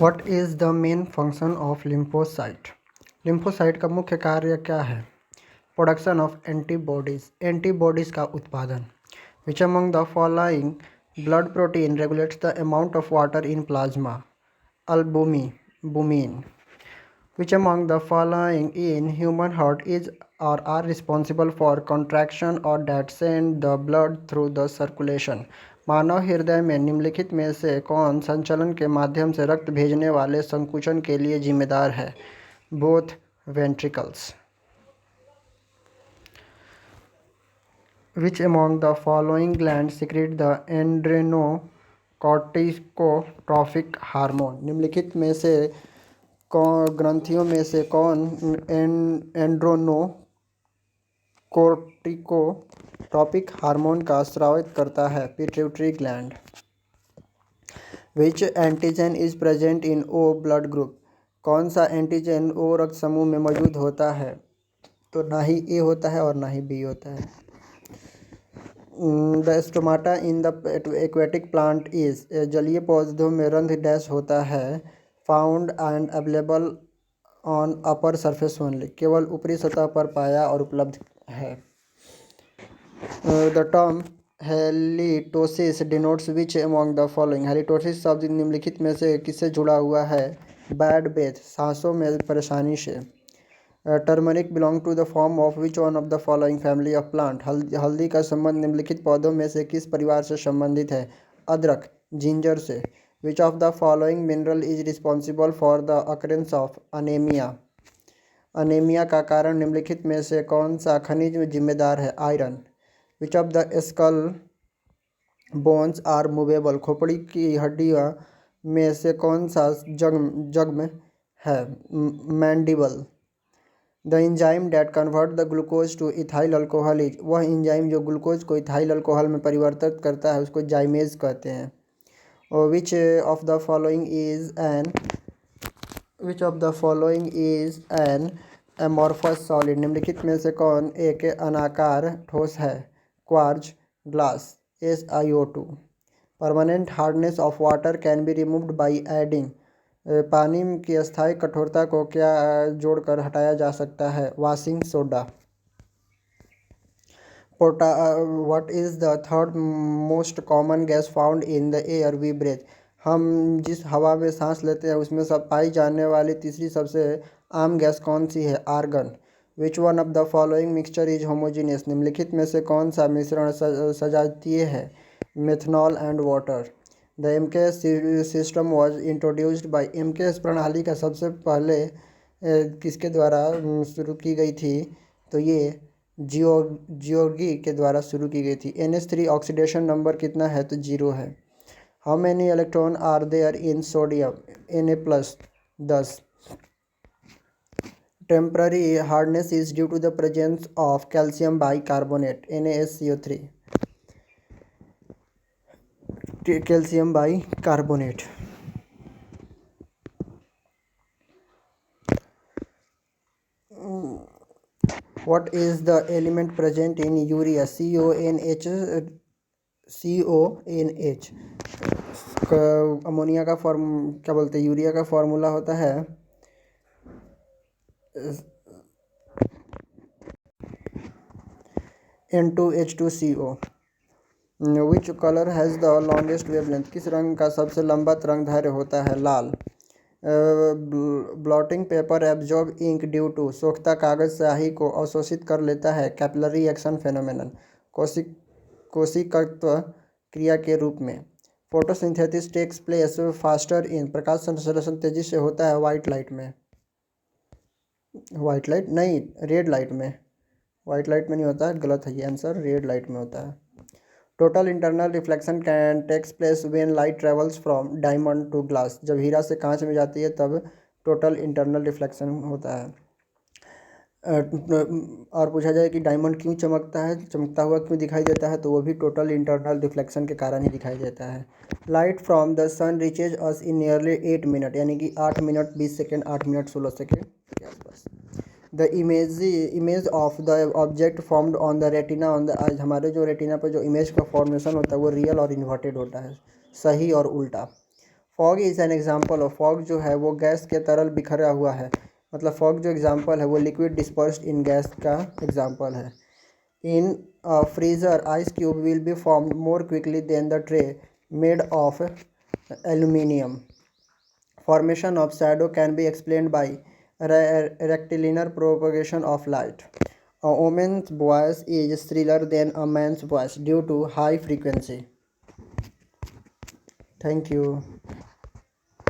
What is the main function of lymphocyte? Lymphocyte का मुख्य कार्य क्या है? प्रोडक्शन ऑफ एंटीबॉडीज, एंटीबॉडीज का उत्पादन। Which among the following blood protein regulates the amount of water in plasma? Albumin. Which among the following in human heart is or are responsible for contraction or that send the blood through the circulation? मानव हृदय में निम्नलिखित में से कौन संचलन के माध्यम से रक्त भेजने वाले संकुचन के लिए जिम्मेदार है? Both ventricles. Which among the following glands secrete the adrenocorticotropic hormone? निम्नलिखित में से कौन ग्रंथियों में से कौन एंड्रोनोकोर्टिकोट्रॉपिक हार्मोन का स्रावित करता है? Pituitary gland. Which antigen is present in O blood group? कौन सा एंटीजन ओ रक्त समूह में मौजूद होता है? तो ना ही ए होता है और ना ही बी होता है। The stomata in the aquatic plant is, जलीय पौधों में रंध्र डैश होता है। Found and available on upper surface only, केवल ऊपरी सतह पर पाया और उपलब्ध है। The term halitosis denotes which among the following? Halitosis शब्द निम्नलिखित में से किससे जुड़ा हुआ है? बैड ब्रेथ, सांसों में परेशानी से। Turmeric belong to the form of which one of the following family of plant? हल्दी का संबंध निम्नलिखित पौधों में से किस परिवार से संबंधित है? अदरक, जिंजर से। विच of the following mineral is responsible for the occurrence of anaemia? Anaemia का कारण निम्नलिखित में से कौन सा खनिज में जिम्मेदार है? Iron. Which of the skull bones are movable? खोपड़ी की हड्डियाँ में से कौन सा जग्म है? Mandible. The enzyme that convert the glucose to ethyl alcohol is, वह इंजाइम जो ग्लूकोज को इथाइल अल्कोहल में परिवर्तित करता है उसको जाइमेज कहते हैं। और which of the following is an amorphous solid? निम्नलिखित में से कौन एक अनाकार ठोस है? Quartz, glass, SiO2। Permanent hardness of water can be removed by adding, पानी की अस्थायी कठोरता को क्या जोड़कर हटाया जा सकता है? Washing soda. What is the third most common gas found in the air we breathe? हम जिस हवा में सांस लेते हैं उसमें सब पाई जाने वाली तीसरी सबसे आम गैस कौन सी है? Argon. Which one of the following mixture is homogeneous? निम्नलिखित में से कौन सा मिश्रण सजातीय है? Methanol and water. The MKS system was introduced by, MKS प्रणाली का सबसे पहले किसके द्वारा शुरू की गई थी? तो ये जियोर्गी के द्वारा शुरू की गई थी। NH3 ऑक्सीडेशन नंबर कितना है? तो 0 है। How many electron are there in sodium? Na+, 10। Temporary hardness is due to the presence of calcium bicarbonate, NaSCO3। Calcium bicarbonate. What is the element present in urea? CONH। Ammonia का क्या बोलते हैं, urea का formula होता है N2H2CO। Which colour has the longest wavelength? किस रंग का सबसे लंबा तरंगदैर्घ्य होता है? लाल। Blotting paper absorb ink due to, सोखता कागज स्याही को अवशोषित कर लेता है। कैपिलरी एक्शन फेनोमेनन, कोशिकत्व क्रिया के रूप में। Photosynthesis takes place faster in, प्रकाश संश्लेषण तेजी से होता है वाइट लाइट में। वाइट लाइट नहीं, रेड लाइट में। वाइट लाइट में नहीं होता है, गलत है ये आंसर, रेड लाइट में होता है। Total internal reflection can takes place when light travels from diamond to glass, जब हीरा से कांच में जाती है तब टोटल इंटरनल रिफ्लेक्शन होता है। और पूछा जाए कि डायमंड क्यों चमकता है, चमकता हुआ क्यों दिखाई देता है, तो वो भी टोटल इंटरनल रिफ्लेक्शन के कारण ही दिखाई देता है। Light from the sun reaches us in nearly 8 minute, यानी कि 8 मिनट 20 सेकेंड, 8 मिनट 16 सेकेंड के आसपास। The image of the object formed on the retina on the eyes, हमारे जो रेटिना पर जो इमेज का फॉर्मेशन होता है वो रियल और इन्वर्टेड होता है, सही और उल्टा। Fog is an example of, fog जो है वो गैस के तरल बिखरा हुआ है, मतलब फॉग जो एग्जाम्पल है वो लिक्विड डिस्पर्स्ड इन गैस का एग्जाम्पल है। In freezer ice cube will be formed more quickly than the tray made of aluminium. Formation of shadow can be explained by rectilinear propagation of light. A woman's voice is shriller than a man's voice due to high frequency. Thank you.